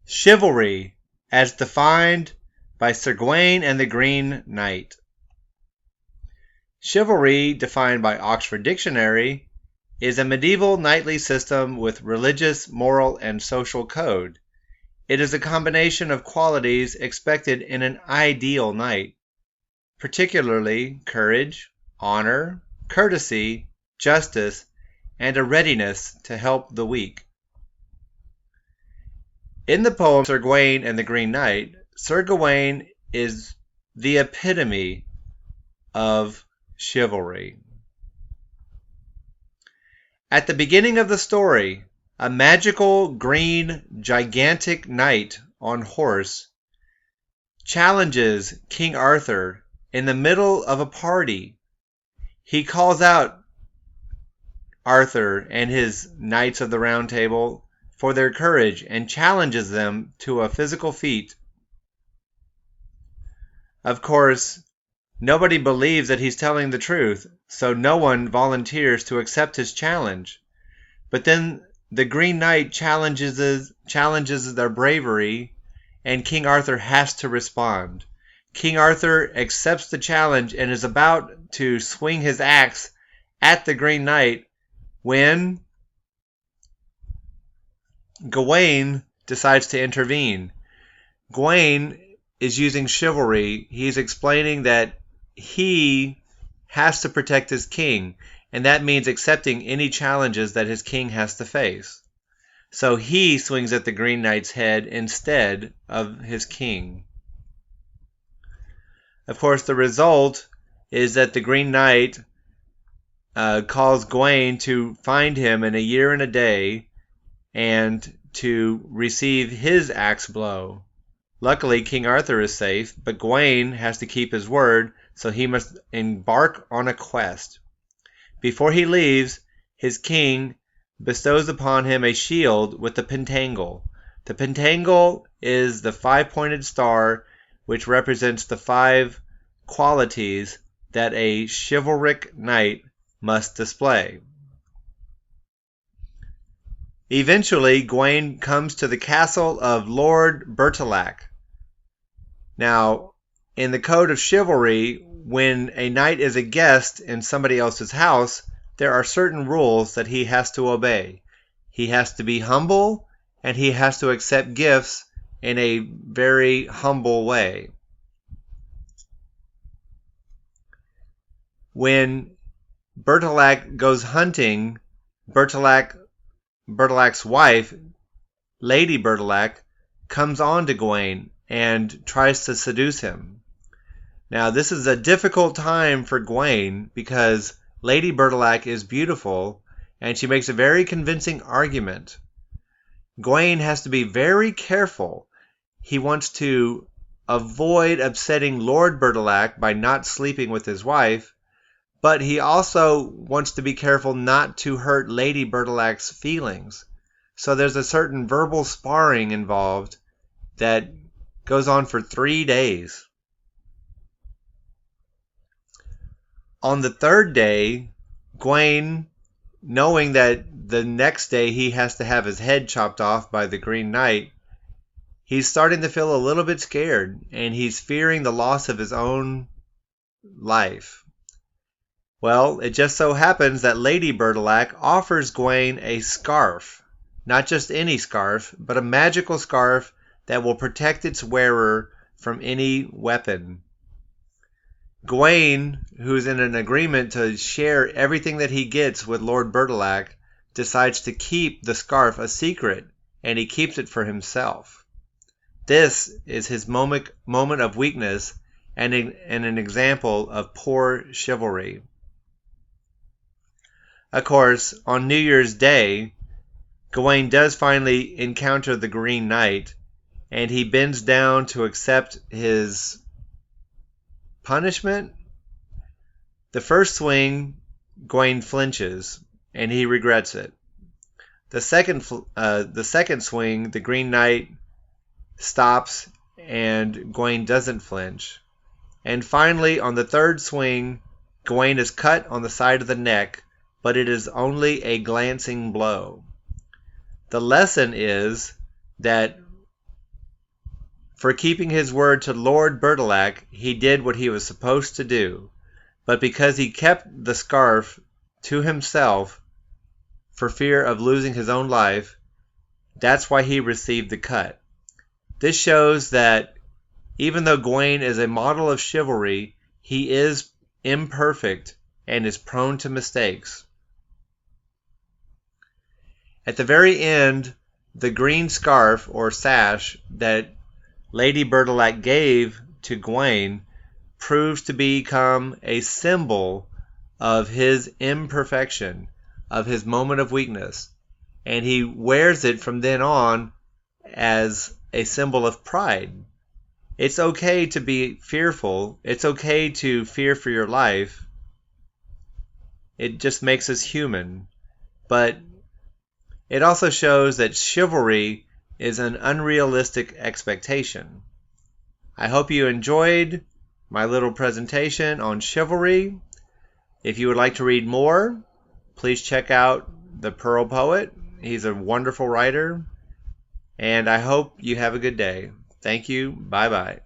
Chivalry, as defined by Sir Gawain and the Green Knight. Chivalry, defined by Oxford Dictionary, is a medieval knightly system with religious, moral, and social code. It is a combination of qualities expected in an ideal knight, particularly courage, honor, courtesy, justice, and a readiness to help the weak. In the poem Sir Gawain and the Green Knight, Sir Gawain is the epitome of chivalry. At the beginning of the story, a magical green gigantic knight on horse challenges King Arthur in the middle of a party. He calls out Arthur and his Knights of the Round Table for their courage and challenges them to a physical feat. Of course, nobody believes that he's telling the truth, so no one volunteers to accept his challenge. But then the Green Knight challenges their bravery, and King Arthur has to respond. King Arthur accepts the challenge and is about to swing his axe at the Green Knight when Gawain decides to intervene. Gawain is using chivalry. He's explaining that he has to protect his king, and that means accepting any challenges that his king has to face. So he swings at the Green Knight's head instead of his king. Of course, the result is that the Green Knight calls Gawain to find him in a year and a day and to receive his axe blow. Luckily, King Arthur is safe, but Gawain has to keep his word, so he must embark on a quest. Before he leaves, his king bestows upon him a shield with the Pentangle. The Pentangle is the 5-pointed star which represents the 5 qualities that a chivalric knight must display. Eventually, Gawain comes to the castle of Lord Berta. Now, in the Code of Chivalry, when a knight is a guest in somebody else's house, there are certain rules that he has to obey. He has to be humble, and he has to accept gifts in a very humble way. When Berta goes hunting, Bertolac's wife, Lady Berta, comes on to Gawain and tries to seduce him. Now, this is a difficult time for Gawain because Lady Berta is beautiful and she makes a very convincing argument. Gawain has to be very careful. He wants to avoid upsetting Lord Berta by not sleeping with his wife, but he also wants to be careful not to hurt Lady Bertolac's feelings. So there's a certain verbal sparring involved that goes on for 3 days. On the 3rd day, Gawain, knowing that the next day he has to have his head chopped off by the Green Knight, he's starting to feel a little bit scared, and he's fearing the loss of his own life. Well, it just so happens that Lady Berta offers Gawain a scarf. Not just any scarf, but a magical scarf that will protect its wearer from any weapon. Gawain, who's in an agreement to share everything that he gets with Lord Berta, decides to keep the scarf a secret, and he keeps it for himself. This is his moment of weakness and an example of poor chivalry. Of course, on New Year's Day, Gawain does finally encounter the Green Knight, and he bends down to accept his punishment. The first swing, Gawain flinches, and he regrets it. The second swing, the Green Knight stops, and Gawain doesn't flinch. And finally, on the 3rd swing, Gawain is cut on the side of the neck, but it is only a glancing blow. The lesson is that For keeping his word to Lord Bertilac, he did what he was supposed to do. But because he kept the scarf to himself for fear of losing his own life, that's why he received the cut. This shows that even though Gawain is a model of chivalry, he is imperfect and is prone to mistakes. At the very end, the green scarf or sash that Lady Bertilac gave to Gawain proves to become a symbol of his imperfection, of his moment of weakness, and he wears it from then on as a symbol of pride. It's okay to be fearful. It's okay to fear for your life. It just makes us human. But it also shows that chivalry is an unrealistic expectation. I hope you enjoyed my little presentation on chivalry. If you would like to read more, please check out The Pearl Poet. He's a wonderful writer. And I hope you have a good day. Thank you. Bye-bye.